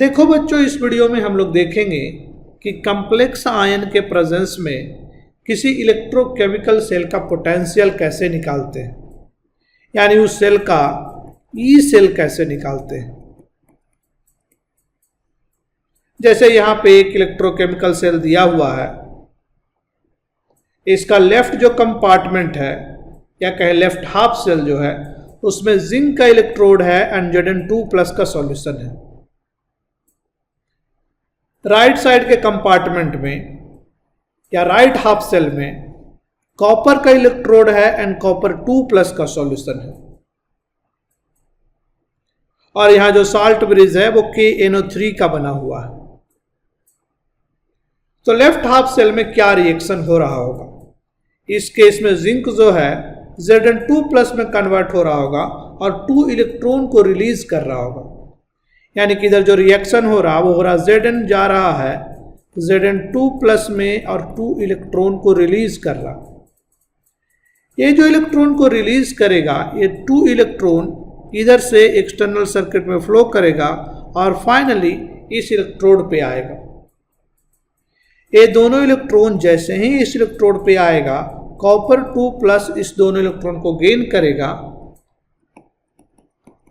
देखो बच्चों, इस वीडियो में हम लोग देखेंगे कि कॉम्प्लेक्स आयन के प्रेजेंस में किसी इलेक्ट्रोकेमिकल सेल का पोटेंशियल कैसे निकालते हैं, यानी उस सेल का ई सेल कैसे निकालते हैं। जैसे यहां पे एक इलेक्ट्रोकेमिकल सेल दिया हुआ है, इसका लेफ्ट जो कंपार्टमेंट है या कहे लेफ्ट हाफ सेल जो है उसमें जिंक का इलेक्ट्रोड है एंड Zn2+ का सॉल्यूशन है। राइट साइड के कंपार्टमेंट में या राइट हाफ सेल में कॉपर का इलेक्ट्रोड है एंड Copper2+ का सॉल्यूशन है। और यहां जो साल्ट ब्रिज है वो KNO3 का बना हुआ है। तो लेफ्ट हाफ सेल में क्या रिएक्शन हो रहा होगा? इस केस में जिंक जो है Zn2+ में कन्वर्ट हो रहा होगा और 2 इलेक्ट्रॉन को रिलीज कर रहा होगा। यानी कि इधर जो रिएक्शन हो रहा वो हो रहा Zn जा रहा है Zn2+ में और 2 इलेक्ट्रॉन को रिलीज कर रहा। ये जो इलेक्ट्रॉन को रिलीज करेगा, ये 2 इलेक्ट्रॉन इधर से एक्सटर्नल सर्किट में फ्लो करेगा और फाइनली इस इलेक्ट्रोड पे आएगा। ये दोनों इलेक्ट्रॉन जैसे ही इस इलेक्ट्रोड पे आएगा, Copper2+ इस दोनों इलेक्ट्रॉन को गेन करेगा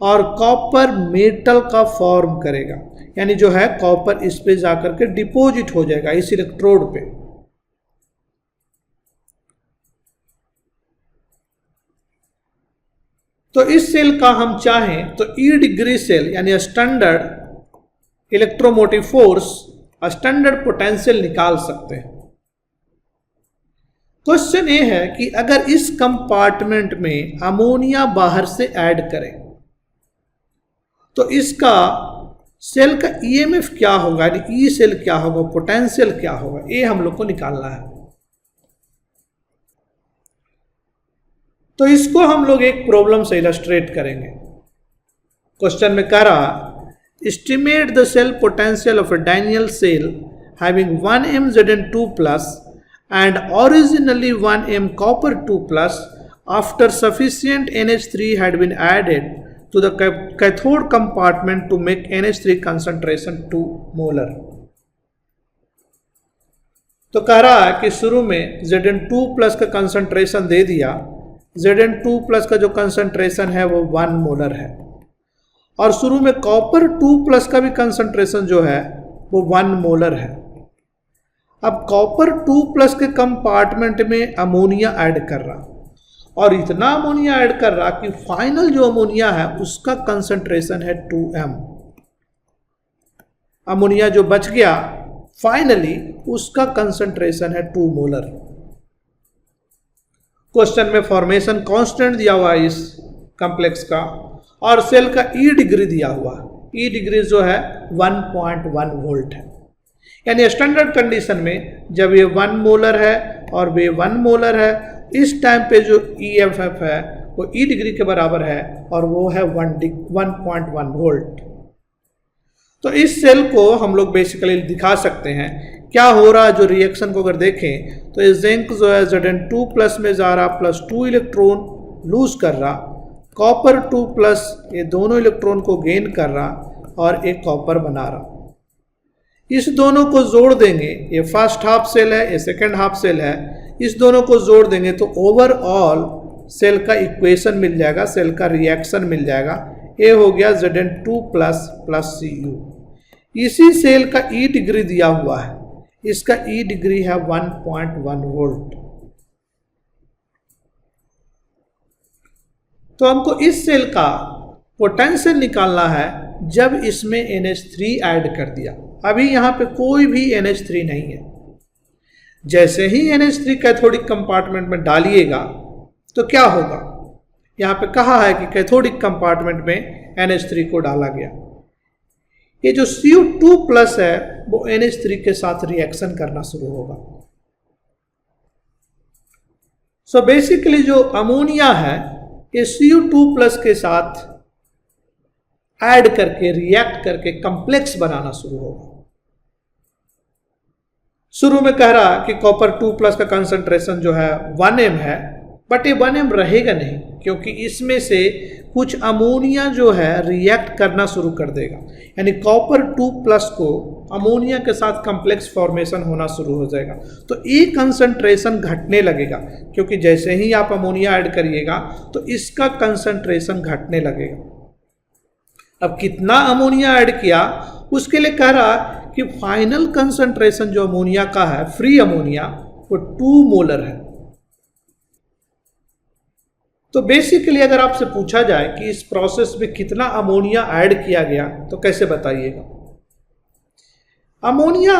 और कॉपर मेटल का फॉर्म करेगा। यानी जो है कॉपर इस पे जाकर के डिपॉजिट हो जाएगा इस इलेक्ट्रोड पे। तो इस सेल का हम चाहें तो ई डिग्री सेल यानी standard electromotive force, standard potential निकाल सकते हैं। क्वेश्चन ये है कि अगर इस कंपार्टमेंट में अमोनिया बाहर से ऐड करें तो इसका सेल का ईएमएफ क्या होगा, यानी ई सेल क्या होगा, पोटेंशियल क्या होगा, ये हम लोग को निकालना है। तो इसको हम लोग एक प्रॉब्लम से इलस्ट्रेट करेंगे। क्वेश्चन में कह रहा, estimate the cell potential of a Daniell cell having 1 m Zn2+ and originally 1 m Copper2+ after sufficient NH3 had been added to the cathode compartment to make NH3 concentration 2 molar। तो कह रहा है कि शुरू में Zn2+ का concentration दे दिया। Zn2+ का जो कंसंट्रेशन है वो 1 मोलर है और शुरू में Copper2+ का भी कंसंट्रेशन जो है वो 1 मोलर है। अब Copper2+ के कंपार्टमेंट में अमोनिया ऐड कर रहा और इतना अमोनिया ऐड कर रहा कि फाइनल जो अमोनिया है उसका कंसंट्रेशन है 2m। अमोनिया जो बच गया फाइनली उसका कंसंट्रेशन है 2 मोलर। क्वेश्चन में फॉर्मेशन कांस्टेंट दिया हुआ है इस कॉम्प्लेक्स का और सेल का ई डिग्री दिया हुआ। ई डिग्री जो है 1.1 वोल्ट है। यानी स्टैंडर्ड कंडीशन में जब ये 1 मोलर है और ये 1 मोलर है, इस टाइम पे जो EFF है वो ई डिग्री के बराबर है और वो है 1.1 वोल्ट। तो इस सेल को हम लोग बेसिकली दिखा सकते हैं क्या हो रहा है। जो रिएक्शन को अगर देखें तो ये जिंक जो है Zn2+ में जा रहा प्लस 2 इलेक्ट्रॉन लूज कर रहा, Copper2+ ये दोनों इलेक्ट्रॉन को गेन कर रहा और एक कॉपर बना रहा। इस दोनों को जोड़ देंगे, ये फर्स्ट हाफ सेल है, ये सेकेंड हाफ सेल है, इस दोनों को जोड़ देंगे तो ओवरऑल सेल का इक्वेशन मिल जाएगा, सेल का रिएक्शन मिल जाएगा। ये हो गया Zn2+ Cu। इसी सेल का ई डिग्री दिया हुआ है, इसका ई डिग्री है 1.1 वोल्ट। तो हमको इस सेल का पोटेंशियल निकालना है जब इसमें NH3 ऐड कर दिया। अभी यहाँ पे कोई भी NH3 नहीं है। जैसे ही NH3 कैथोडिक कंपार्टमेंट में डालिएगा तो क्या होगा? यहाँ पे कहा है कि कैथोडिक कंपार्टमेंट में NH3 को डाला गया। ये जो Cu2+ है वो NH3 के साथ रिएक्शन करना शुरू होगा। सो बेसिकली जो अमोनिया है ये Cu2+ के साथ ऐड करके रिएक्ट करके कॉम्प्लेक्स बनाना शुरू होगा। शुरू में कह रहा कि Copper2+ का कंसंट्रेशन जो है 1 m है बट ये 1m रहेगा नहीं, क्योंकि इसमें से कुछ अमोनिया जो है रिएक्ट करना शुरू कर देगा, यानी कॉपर 2+ को अमोनिया के साथ कॉम्प्लेक्स फॉर्मेशन होना शुरू हो जाएगा। तो ये कंसंट्रेशन घटने लगेगा, क्योंकि जैसे ही आप अमोनिया ऐड करिएगा तो इसका कंसंट्रेशन घटने लगेगा। अब कितना अमोनिया ऐड किया उसके लिए कह रहा कि फाइनल कंसंट्रेशन जो अमोनिया का है, फ्री अमोनिया, वो 2 मोलर है। तो बेसिकली अगर आपसे पूछा जाए कि इस प्रोसेस में कितना अमोनिया ऐड किया गया तो कैसे बताइएगा? अमोनिया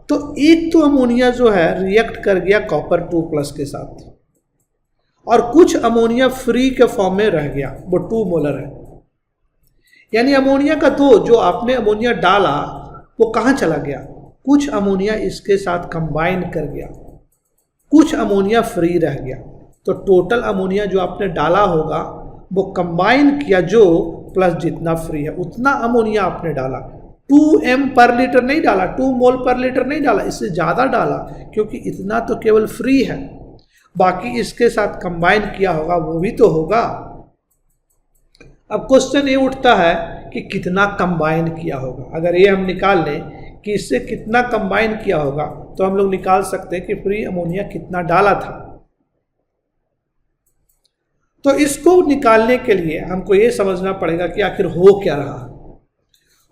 तो अमोनिया जो है रिएक्ट कर गया कॉपर 2+ के साथ, और कुछ अमोनिया फ्री के फॉर्म में रह गया, वो 2 मोलर है। यानी अमोनिया का जो आपने अमोनिया डाला वो कहाँ चला गया? कुछ अमोनिया इसके साथ कंबाइन कर गया, कुछ अमोनिया फ्री रह गया। तो टोटल अमोनिया जो आपने डाला होगा वो कंबाइन किया जो प्लस जितना फ्री है उतना अमोनिया आपने डाला। 2m पर लीटर नहीं डाला, 2 मोल पर लीटर नहीं डाला, इससे ज़्यादा डाला, क्योंकि इतना तो केवल फ्री है, बाकी इसके साथ कंबाइन किया होगा वो भी तो होगा। अब क्वेश्चन ये उठता है कि कितना कंबाइन किया होगा। अगर ये हम निकाल लें कि इससे कितना कंबाइन किया होगा तो हम लोग निकाल सकते हैं कि फ्री अमोनिया कितना डाला था। तो इसको निकालने के लिए हमको ये समझना पड़ेगा कि आखिर हो क्या रहा।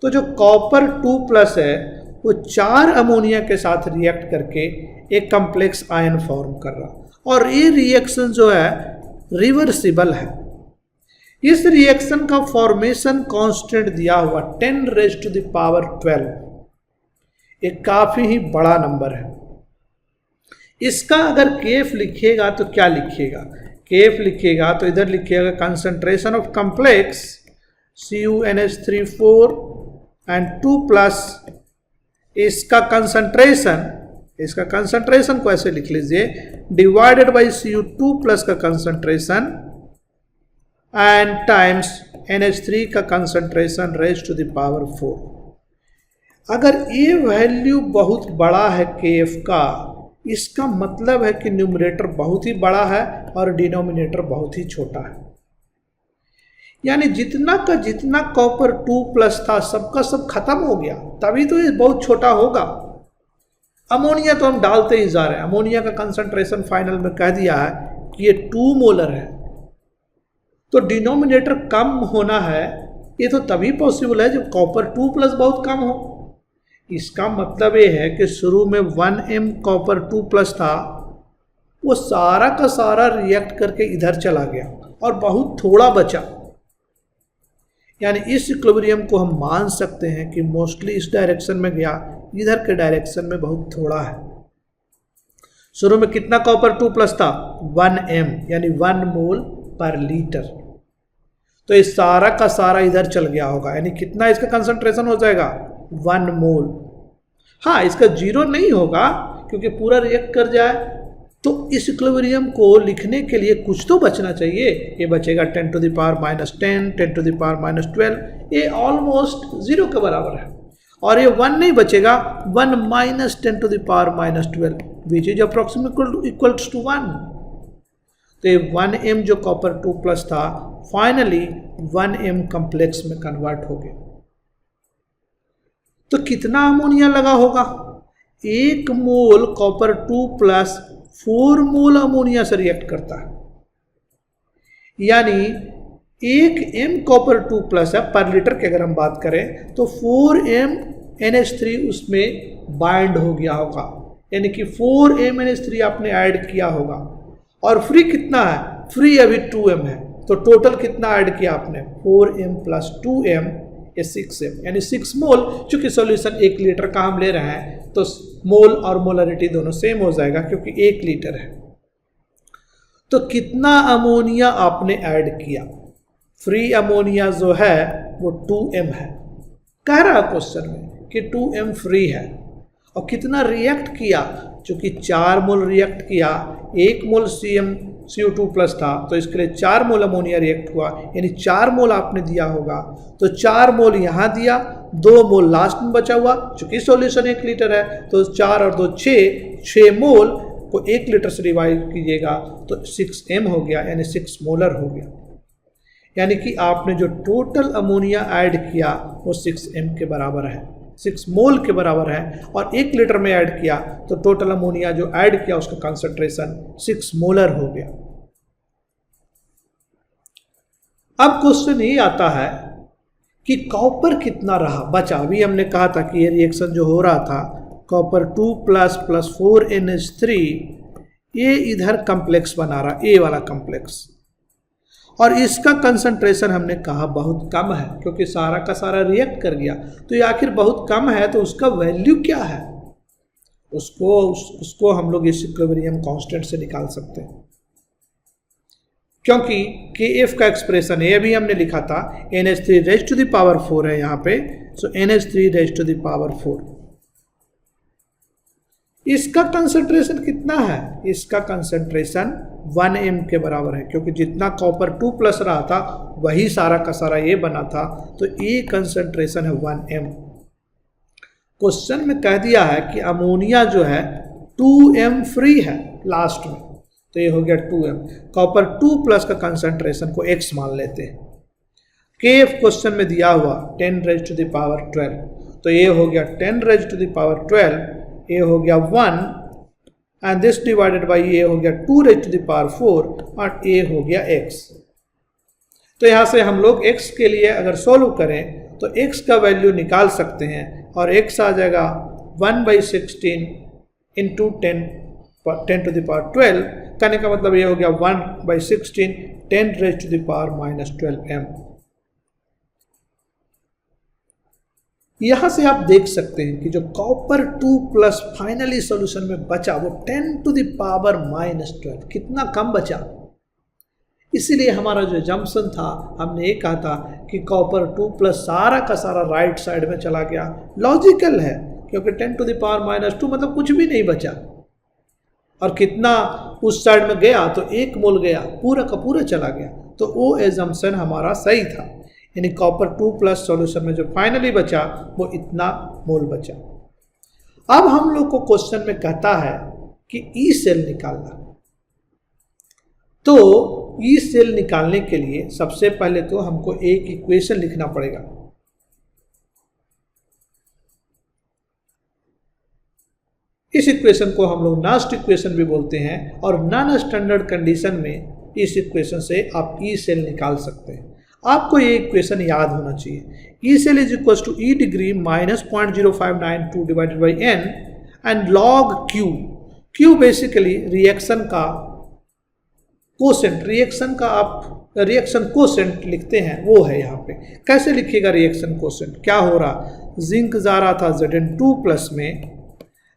तो जो कॉपर 2+ है वो 4 अमोनिया के साथ रिएक्ट करके एक कॉम्प्लेक्स आयन फॉर्म कर रहा, और ये रिएक्शन जो है रिवर्सिबल है। इस रिएक्शन का फॉर्मेशन कांस्टेंट दिया हुआ 10⁻12, एक काफी ही बड़ा नंबर है। इसका अगर केफ लिखिएगा तो क्या लिखिएगा? केफ लिखिएगा तो इधर लिखिएगा concentration of complex CuNH3 and 2+, इसका कंसंट्रेशन को ऐसे लिख लीजिए, डिवाइडेड बाई Cu2+ का कंसंट्रेशन एंड टाइम्स NH3 का concentration raised to the power 4। अगर ये वैल्यू बहुत बड़ा है KF का, इसका मतलब है कि न्यूमरेटर बहुत ही बड़ा है और डिनोमिनेटर बहुत ही छोटा है। यानी जितना का जितना कॉपर 2+ था सबका सब खत्म हो गया, तभी तो ये बहुत छोटा होगा। अमोनिया तो हम डालते ही जा रहे हैं, अमोनिया का कंसंट्रेशन फाइनल में कह दिया है कि ये 2 मोलर है, तो डिनोमिनेटर कम होना है, ये तो तभी पॉसिबल है जब कॉपर 2+ बहुत कम हो। इसका मतलब ये है कि शुरू में 1m कॉपर 2+ था, वो सारा का सारा रिएक्ट करके इधर चला गया और बहुत थोड़ा बचा। यानी इस इक्विलिब्रियम को हम मान सकते हैं कि मोस्टली इस डायरेक्शन में गया, इधर के डायरेक्शन में बहुत थोड़ा है। शुरू में कितना कॉपर 2+ था? 1m, यानी 1 मोल पर लीटर। तो ये सारा का सारा इधर चल गया होगा, यानी कितना इसका कंसंट्रेशन हो जाएगा? 1 मोल। हाँ, इसका 0 नहीं होगा क्योंकि पूरा रिएक्ट कर जाए, तो इस इक्विलिब्रियम को लिखने के लिए कुछ तो बचना चाहिए। ये बचेगा 10⁻⁻10, 10⁻⁻12, ये ऑलमोस्ट 0 के बराबर है। और ये 1 नहीं बचेगा, 1 - 10⁻⁻12 which is approximately equals to 1। तो ये 1m जो कॉपर 2+ था फाइनली 1m कॉम्प्लेक्स में कन्वर्ट हो गया। तो कितना अमोनिया लगा होगा? 1 मोल कॉपर 2+ 4 मोल अमोनिया से रिएक्ट करता है, यानी 1m कॉपर 2+ है पर लीटर की अगर हम बात करें तो 4m NH3 उसमें बाइंड हो गया होगा, यानी कि 4m NH3 आपने ऐड किया होगा। और फ्री कितना है? फ्री अभी 2m है, तो टोटल कितना ऐड किया आपने? 4m + 2m, ये 6m, यानी 6 मोल। चूंकि सॉल्यूशन 1 लीटर का हम ले रहे हैं तो मोल और मोलरिटी दोनों सेम हो जाएगा क्योंकि 1 लीटर है। तो कितना अमोनिया आपने ऐड किया? फ्री अमोनिया जो है वो 2m है, कह रहा क्वेश्चन में कि 2m फ्री है। और कितना रिएक्ट किया? चूंकि 4 मोल रिएक्ट किया, 1 मोल Cu2+ था तो इसके लिए 4 मोल अमोनिया रिएक्ट हुआ, यानी 4 मोल आपने दिया होगा। तो 4 मोल यहाँ दिया, 2 मोल लास्ट में बचा हुआ। चूंकि सॉल्यूशन 1 लीटर है तो 4 और 2 6 मोल को 1 लीटर से डिवाइड कीजिएगा तो 6m हो गया, यानी 6 मोलर हो गया। यानी कि आपने जो टोटल अमोनिया ऐड किया वो 6m के बराबर है, 6 मोल के बराबर है। और 1 लीटर में ऐड किया तो टोटल अमोनिया जो ऐड किया उसका कंसंट्रेशन 6 मोलर हो गया। अब क्वेश्चन ये आता है कि कॉपर कितना रहा बचा। अभी हमने कहा था कि ये रिएक्शन जो हो रहा था कॉपर 2 प्लस 4NH3, ये इधर कम्प्लेक्स बना रहा, ए वाला कम्प्लेक्स, और इसका कंसंट्रेशन हमने कहा बहुत कम है क्योंकि सारा का सारा रिएक्ट कर गया। तो ये आखिर बहुत कम है तो उसका वैल्यू क्या है, उसको हम लोग इस इक्विलिब्रियम कांस्टेंट से निकाल सकते हैं, क्योंकि Kf का एक्सप्रेशन ये भी हमने लिखा था NH3 raise to the power 4 है यहाँ पे, so NH3 raise to the power 4। इसका कंसंट्रेशन कितना है, इसका कंसंट्रेशन 1m के बराबर है, क्योंकि जितना कॉपर 2 प्लस रहा था वही सारा का सारा ये बना था, तो ये कंसंट्रेशन है 1m। क्वेश्चन में कह दिया है कि अमोनिया जो है 2m फ्री है लास्ट में, तो ये हो गया 2m। कॉपर 2 प्लस का कंसंट्रेशन को x मान लेते हैं। Kf क्वेश्चन में दिया हुआ 10 रेज़ टू द पावर 12, तो ये हो गया 10 रेज़ टू द पावर 12, ये हो गया 1 एंड दिस डिवाइडेड बाई ये हो गया 2 रेज़ टू द पावर 4 और ये हो गया x। तो यहाँ से हम लोग x के लिए अगर सोल्व करें तो x का वैल्यू निकाल सकते हैं और x आ जाएगा 1/16 इंटू 10 टू द पावर 12, करने का मतलब ये हो गया 1/16 10 raise to the power -12m। यहाँ से आप देख सकते हैं कि जो कॉपर 2 प्लस फाइनली सॉल्यूशन में बचा वो 10 टू द पावर -12, कितना कम बचा। इसीलिए हमारा जो जम्पसन था हमने ये कहा था कि कॉपर 2 प्लस सारा का सारा राइट साइड में चला गया। लॉजिकल है क्योंकि 10 टू द पावर -2 मतलब कुछ भी नहीं बचा, और कितना उस साइड में गया तो 1 मोल गया, पूरा का पूरा चला गया। तो वो एजम्पशन हमारा सही था, यानी कॉपर 2 प्लस सॉल्यूशन में जो फाइनली बचा वो इतना मोल बचा। अब हम लोग को क्वेश्चन में कहता है कि ई सेल निकालना। तो ई सेल निकालने के लिए सबसे पहले तो हमको एक इक्वेशन लिखना पड़ेगा। इस इक्वेशन को हम लोग नास्ट इक्वेशन भी बोलते हैं, और नॉन स्टैंडर्ड कंडीशन में इस इक्वेशन से आप ई सेल निकाल सकते हैं। आपको ये इक्वेशन याद होना चाहिए। E cell is equal to E degree -0.0592 divided by n and log Q. Q basically reaction का कोसेंट, रिएक्शन का आप रिएक्शन कोसेंट लिखते हैं वो है यहाँ पे। कैसे लिखिएगा रिएक्शन कोसेंट, क्या हो रहा, जिंक जा रहा था Zn2 प्लस में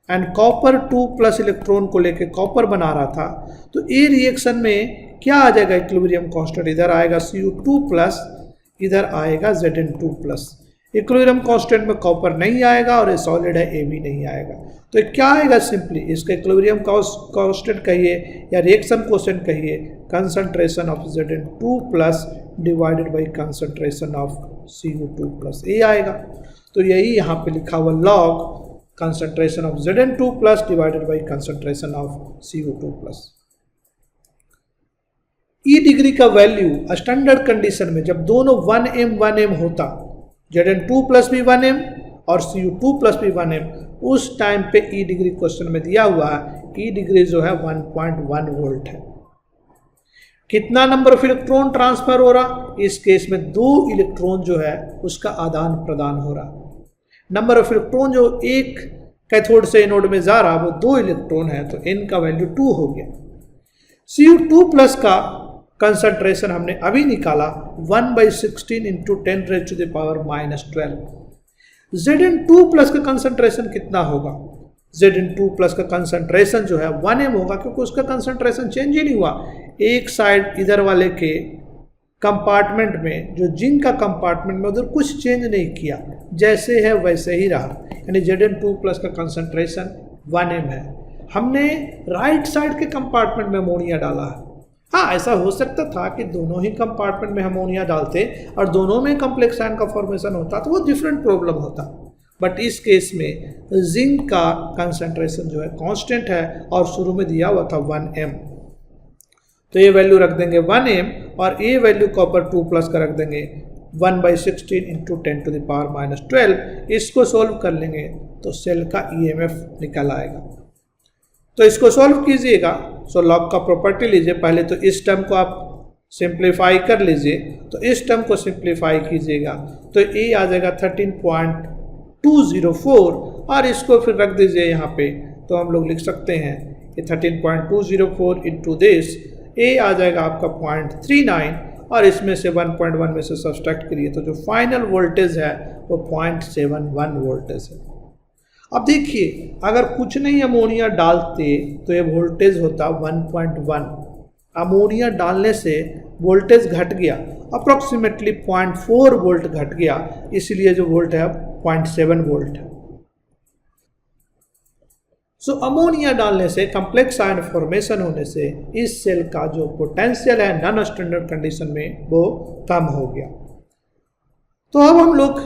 एंड कॉपर 2 प्लस इलेक्ट्रॉन को लेके कॉपर बना रहा था, तो ये रिएक्शन में क्या आ जाएगा इक्विलिब्रियम कांस्टेंट, इधर आएगा Cu2 प्लस, इधर आएगा Zn2 प्लस। इक्विलिब्रियम कांस्टेंट में कॉपर नहीं आएगा और ये सॉलिड है, ए भी नहीं आएगा, तो क्या आएगा, सिंपली इसका इक्विलिब्रियम कांस्टेंट कहिए या रिएक्शन कोसेंट कहिए, concentration of Zn2 plus divided by concentration of Cu2 plus, ये आएगा। तो यही यहाँ पे लिखा हुआ log concentration of Zn2 plus divided by concentration of Cu2 plus. E degree का वैल्यू स्टैंडर्ड कंडीशन में जब दोनों 1m होता, Zn2 प्लस भी 1m और Cu2 प्लस भी 1m, उस टाइम पे ई डिग्री क्वेश्चन में दिया हुआ है, ई डिग्री जो है 1.1 वोल्ट है। कितना नंबर ऑफ इलेक्ट्रॉन ट्रांसफर हो रहा, इस केस में 2 इलेक्ट्रॉन जो है उसका आदान प्रदान हो रहा। नंबर ऑफ इलेक्ट्रॉन जो एक कैथोड से एनोड में जा रहा वो 2 इलेक्ट्रॉन है, तो n का वैल्यू 2 हो गया। Cu2 प्लस का कंसंट्रेशन हमने अभी निकाला 1/16 into 10 raise to the power -12। Zn2 plus का कंसंट्रेशन कितना होगा, Zn2 प्लस का कंसंट्रेशन जो है 1m होगा, क्योंकि उसका कंसंट्रेशन चेंज ही नहीं हुआ। एक साइड इधर वाले के कंपार्टमेंट में, जो जिंक का कंपार्टमेंट में, उधर कुछ चेंज नहीं किया, जैसे है वैसे ही रहा, यानी Zn2 प्लस का कंसंट्रेशन 1m है। हमने राइट साइड के कंपार्टमेंट में अमोनिया डाला है। हाँ, ऐसा हो सकता था कि दोनों ही कंपार्टमेंट में अमोनिया डालते और दोनों में कॉम्प्लेक्स आयन का फॉर्मेशन होता, तो वो डिफरेंट प्रॉब्लम होता। बट इस केस में जिंक का कंसंट्रेशन जो है कांस्टेंट है और शुरू में दिया हुआ था 1m, तो ये वैल्यू रख देंगे 1m और ये वैल्यू कॉपर 2+ का रख देंगे 1/16 × 10⁻⁻12। इसको सोल्व कर लेंगे तो सेल का EMF निकल आएगा। तो इसको सोल्व कीजिएगा, सो लॉग का प्रॉपर्टी लीजिए, पहले तो इस टर्म को आप सिंप्लीफाई कर लीजिए, तो इस टर्म को सिंप्लीफाई कीजिएगा तो ये आ जाएगा 13.204 और इसको फिर रख दीजिए यहाँ पे, तो हम लोग लिख सकते हैं कि 13.204 इंटू दिस, ये आ जाएगा आपका 0.39 और इसमें से 1.1 में से सब्सट्रैक्ट करिए तो जो फाइनल वोल्टेज है वो 0.71 वोल्टेज है। अब देखिए अगर कुछ नहीं अमोनिया डालते तो ये वोल्टेज होता 1.1, अमोनिया डालने से वोल्टेज घट गया, अप्रॉक्सीमेटली 0.4 वोल्ट घट गया, इसलिए जो वोल्ट है 0.7 वोल्ट है। सो अमोनिया डालने से कम्प्लेक्स आयन फॉर्मेशन होने से इस सेल का जो पोटेंशियल है नॉन स्टैंडर्ड कंडीशन में वो कम हो गया। तो अब हम लोग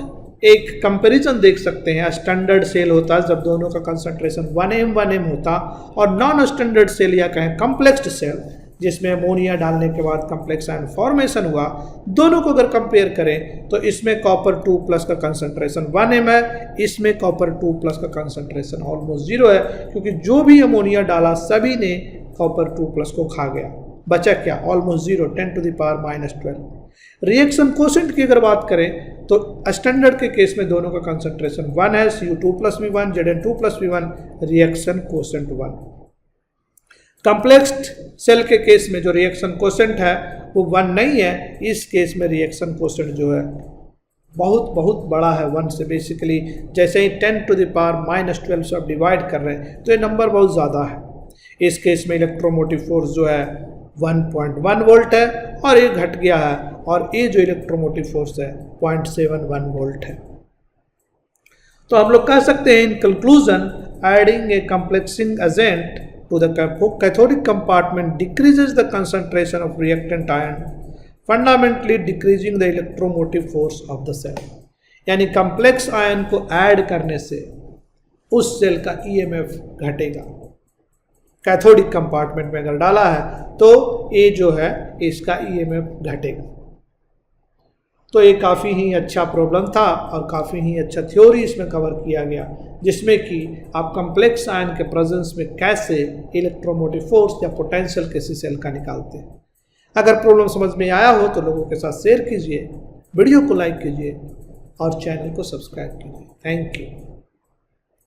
एक कंपैरिजन देख सकते हैं। स्टैंडर्ड सेल होता है जब दोनों का कंसंट्रेशन 1m होता, और नॉन स्टैंडर्ड सेल या कहें कम्प्लेक्स्ड सेल जिसमें अमोनिया डालने के बाद कम्प्लेक्स आयन फॉर्मेशन हुआ, दोनों को अगर कंपेयर करें तो इसमें कॉपर 2+ का कंसंट्रेशन 1m है, इसमें कॉपर 2+ का कंसंट्रेशन ऑलमोस्ट 0 है, क्योंकि जो भी अमोनिया डाला सभी ने कॉपर 2+ को खा गया, बचा क्या ऑलमोस्ट 0, 10⁻⁻12। रिएक्शन कोसेंट की अगर बात करें तो स्टैंडर्ड के केस में दोनों का कंसंट्रेशन 1 है, Cu2+V1 Zn2+V1, reaction quotient 1। Complexed cell के केस में जो रिएक्शन कोसेंट है वो 1 नहीं है, इस केस में रिएक्शन कोसेंट जो है बहुत बहुत बड़ा है 1 से। बेसिकली जैसे ही 10⁻⁻12 से आप डिवाइड कर रहे हैं तो ये नंबर बहुत ज़्यादा है। इस केस में इलेक्ट्रोमोटिव फोर्स जो है 1.1 वोल्ट है और ये घट गया है, और ये जो इलेक्ट्रोमोटिव फोर्स है 0.71 वोल्ट है। तो हम लोग कह सकते हैं in conclusion, adding a complexing agent to the cathodic compartment decreases the concentration of reactant ion, fundamentally decreasing the electromotive force of the cell। यानी कम्प्लेक्स आयन को ऐड करने से उस सेल का EMF घटेगा। कैथोडिक कंपार्टमेंट में अगर डाला है तो ये जो है इसका EMF घटेगा। तो ये काफ़ी ही अच्छा प्रॉब्लम था और काफ़ी ही अच्छा थ्योरी इसमें कवर किया गया, जिसमें कि आप कम्प्लेक्स आयन के प्रेजेंस में कैसे इलेक्ट्रोमोटिव फोर्स या पोटेंशियल किसी सेल का निकालते हैं। अगर प्रॉब्लम समझ में आया हो तो लोगों के साथ शेयर कीजिए, वीडियो को लाइक कीजिए और चैनल को सब्सक्राइब कीजिए। Thank you.